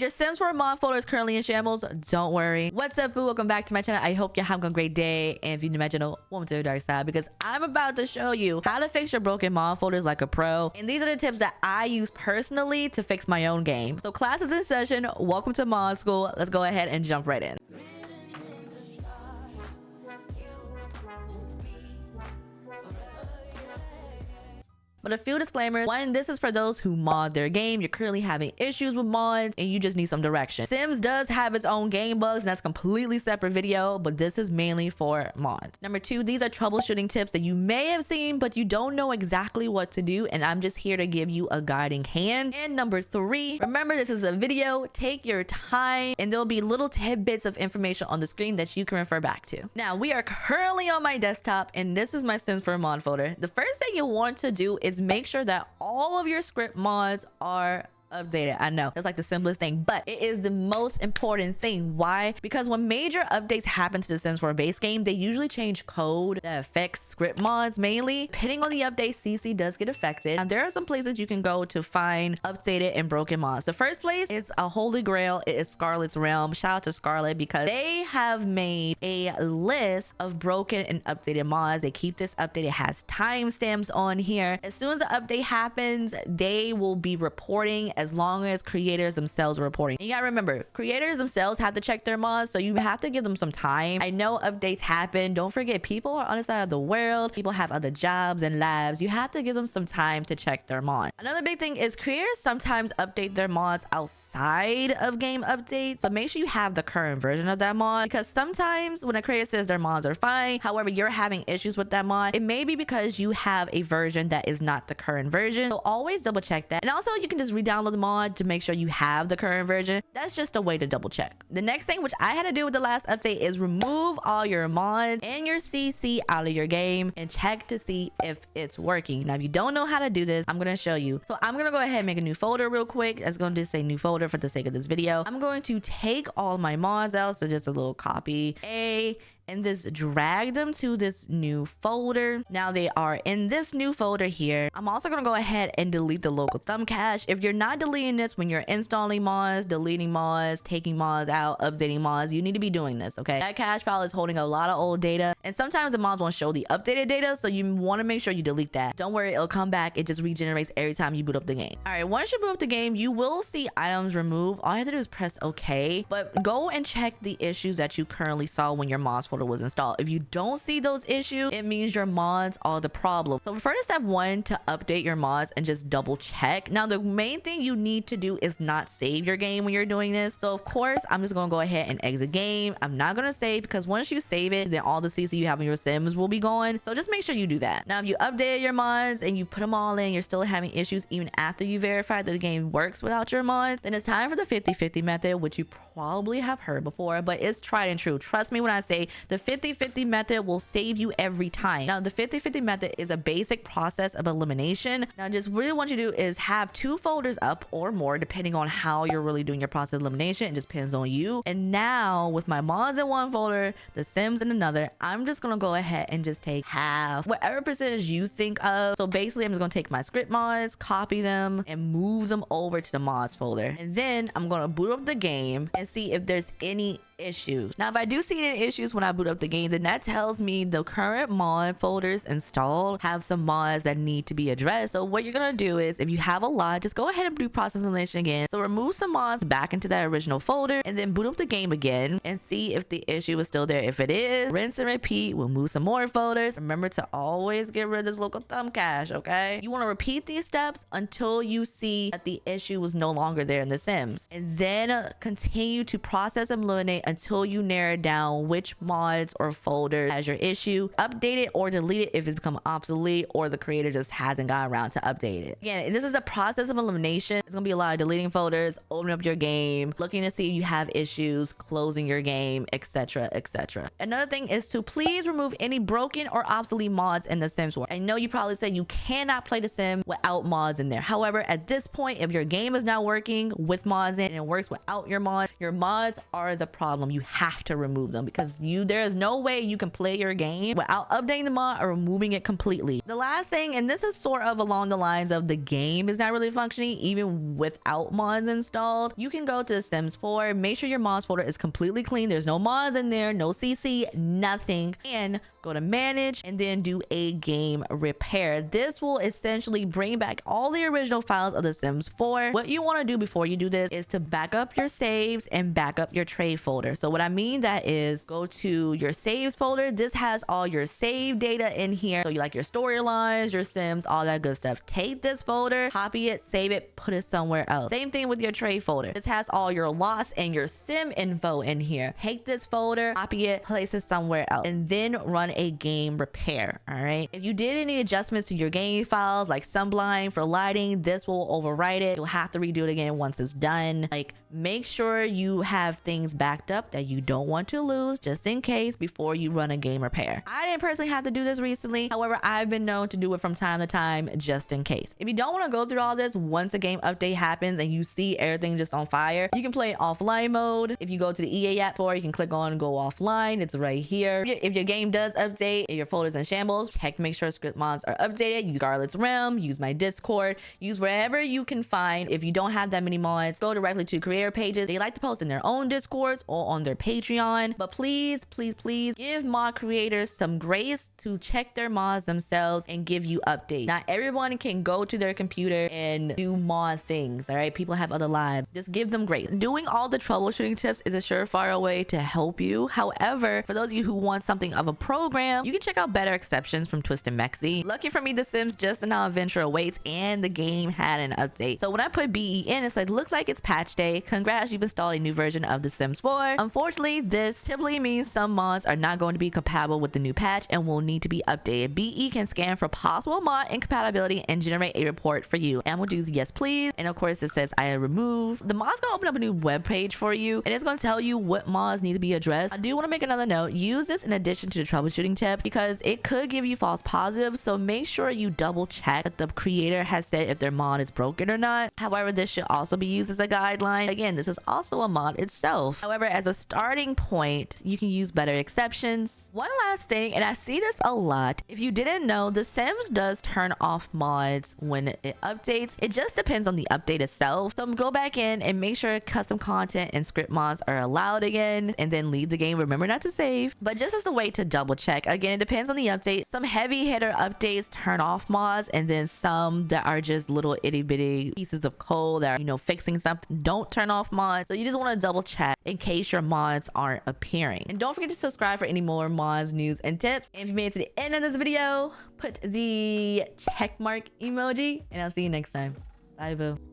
your Sims 4 mod folder is currently in shambles, don't worry. What's up, boo? Welcome back to my channel. I hope you're having a great day. And if you're new to my channel, welcome to the dark side, because I'm about to show you how to fix your broken mod folders like a pro. And these are the tips that I use personally to fix my own game. So class is in session. Welcome to mod school. Let's go ahead and jump right in. But a few disclaimers. One, this is for those who mod their game. You're currently having issues with mods and you just need some direction. Sims does have its own game bugs, and that's a completely separate video, but this is mainly for mods. Number two, these are troubleshooting tips that you may have seen, but you don't know exactly what to do, and I'm just here to give you a guiding hand. And number three, remember this is a video. Take your time, and there'll be little tidbits of information on the screen that you can refer back to. Now, we are currently on my desktop, and this is my Sims 4 mod folder. The first thing you want to do is make sure that all of your script mods are updated. I know that's like the simplest thing, but it is the most important thing. Why? Because when major updates happen to the Sims 4 base game, they usually change code that affects script mods mainly. Depending on the update, CC does get affected. Now, there are some places you can go to find updated and broken mods. The first place is a holy grail. It is Scarlet's Realm. Shout out to Scarlet, because they have made a list of broken and updated mods. They keep this updated. It has timestamps on here. As soon as the update happens, they will be reporting, as long as creators themselves are reporting. And you gotta remember, creators themselves have to check their mods, so you have to give them some time. I know updates happen. Don't forget, people are on the side of the world. People have other jobs and lives. You have to give them some time to check their mod. Another big thing is creators sometimes update their mods outside of game updates, so make sure you have the current version of that mod, because sometimes when a creator says their mods are fine, however you're having issues with that mod, it may be because you have a version that is not the current version. So always double check that. And also, you can just re-download the mod to make sure you have the current version. That's just a way to double check. The next thing, which I had to do with the last update, is remove all your mods and your CC out of your game and check to see if it's working. Now, if you don't know how to do this, I'm going to show you. So I'm going to go ahead and make a new folder real quick. It's going to say new folder for the sake of this video. I'm going to take all my mods out. So just a little copy and just drag them to this new folder. Now they are in this new folder here. I'm also going to go ahead and delete the local thumb cache. If you're not deleting this when you're installing mods, deleting mods, taking mods out, updating mods, you need to be doing this, okay? That cache file is holding a lot of old data, and sometimes the mods won't show the updated data, so you want to make sure you delete that. Don't worry, it'll come back. It just regenerates every time you boot up the game. All right, once you boot up the game, you will see items removed. All you have to do is press OK, but go and check the issues that you currently saw when your mods folder was installed. If you don't see those issues, it means your mods are the problem. So first, step one, to update your mods and just double check. Now, the main thing you need to do is not save your game when you're doing this. So of course, I'm just going to go ahead and exit game. I'm not going to save, because once you save it, then all the CC you have in your Sims will be gone. So just make sure you do that. Now, if you updated your mods and you put them all in, you're still having issues even after you verified that the game works without your mods, then it's time for the 50-50 method, which you probably have heard before, but it's tried and true. Trust me when I say the 50-50 method will save you every time. Now, the 50-50 method is a basic process of elimination. Now, just really what you do is have 2 folders up or more, depending on how you're really doing your process of elimination. It just depends on you. And now, with my mods in one folder, the Sims in another, I'm just gonna go ahead and just take half, whatever percentage you think of. So basically, I'm just gonna take my script mods, copy them, and move them over to the mods folder. And then I'm gonna boot up the game and see if there's any issues. Now, if I do see any issues when I boot up the game, then that tells me the current mod folders installed have some mods that need to be addressed. So what you're gonna do is, if you have a lot, just go ahead and do process elimination again. So remove some mods back into that original folder, and then boot up the game again and see if the issue is still there. If it is, rinse and repeat. We'll move some more folders. Remember to always get rid of this local thumb cache, okay? You want to repeat these steps until you see that the issue was no longer there in the Sims, and then continue to process and eliminate until you narrow down which mods or folders has your issue. Update it or delete it if it's become obsolete or the creator just hasn't gotten around to update it. Again, this is a process of elimination. It's gonna be a lot of deleting folders, opening up your game, looking to see if you have issues, closing your game, etc, etc. Another thing is to please remove any broken or obsolete mods in the Sims 4. I know you probably said you cannot play the Sim without mods in there. However, at this point, if your game is not working with mods in and it works without your mods are the problem. them, you have to remove them because there is no way you can play your game without updating the mod or removing it completely. The last thing, and this is sort of along the lines of the game is not really functioning even without mods installed, you can go to The Sims 4, make sure your mods folder is completely clean, there's no mods in there, no CC, nothing, and go to manage and then do a game repair. This will essentially bring back all the original files of The Sims 4. What you want to do before you do this is to back up your saves and back up your Troi folder. So what I mean that is go to your saves folder. This has all your save data in here. So you like your storylines, your Sims, all that good stuff. Take this folder, copy it, save it, put it somewhere else. Same thing with your Troi folder. This has all your lots and your sim info in here. Take this folder, copy it, place it somewhere else, and then run a game repair. All right, if you did any adjustments to your game files like sunblind for lighting, this will overwrite it. You'll have to redo it again once it's done. Like, make sure you have things backed up that you don't want to lose just in case before you run a game repair. I didn't personally have to do this recently, however I've been known to do it from time to time just in case. If you don't want to go through all this, once a game update happens and you see everything just on fire, you can play it offline mode. If you go to the EA app store, you can click on go offline. It's right here. If your game does update and your folder's in shambles, check to make sure script mods are updated. Use Scarlet's Realm, use my Discord, use wherever you can find. If you don't have that many mods, go directly to creator pages. They like to post in their own Discords or on their Patreon, but please give mod creators some grace to check their mods themselves and give you updates. Not everyone can go to their computer and do mod things. All right, people have other lives. Just give them grace. Doing all the troubleshooting tips is a surefire way to help you. However, for those of you who want something of a program, you can check out Better Exceptions from Twisted Mexi. Lucky for me, The Sims Just Now Adventure awaits and the game had an update. So when I put BE in, it's like, looks like it's patch day. Congrats, you've installed a new version of The Sims 4. Unfortunately, this typically means some mods are not going to be compatible with the new patch and will need to be updated. BE can scan for possible mod incompatibility and generate a report for you. And I'm going to use yes please. And of course it says I remove. The mod's going to open up a new web page for you and it's going to tell you what mods need to be addressed. I do want to make another note. Use this in addition to the troubleshooting tips because it could give you false positives. So make sure you double check that the creator has said if their mod is broken or not. However, this should also be used as a guideline. Again, this is also a mod itself. However, as a starting point, you can use Better Exceptions. One last thing, and I see this a lot. If you didn't know, The Sims does turn off mods when it updates. It just depends on the update itself. So go back in and make sure custom content and script mods are allowed again, and then leave the game. Remember not to save, but just as a way to double check. Again, it depends on the update. Some heavy hitter updates turn off mods, and then some that are just little itty bitty pieces of code that are, you know, fixing something, don't turn off mods. So you just want to double check in case your mods aren't appearing. And don't forget to subscribe for any more mods, news, and tips. And if you made it to the end of this video, put the check mark emoji, and I'll see you next time. Bye, boo.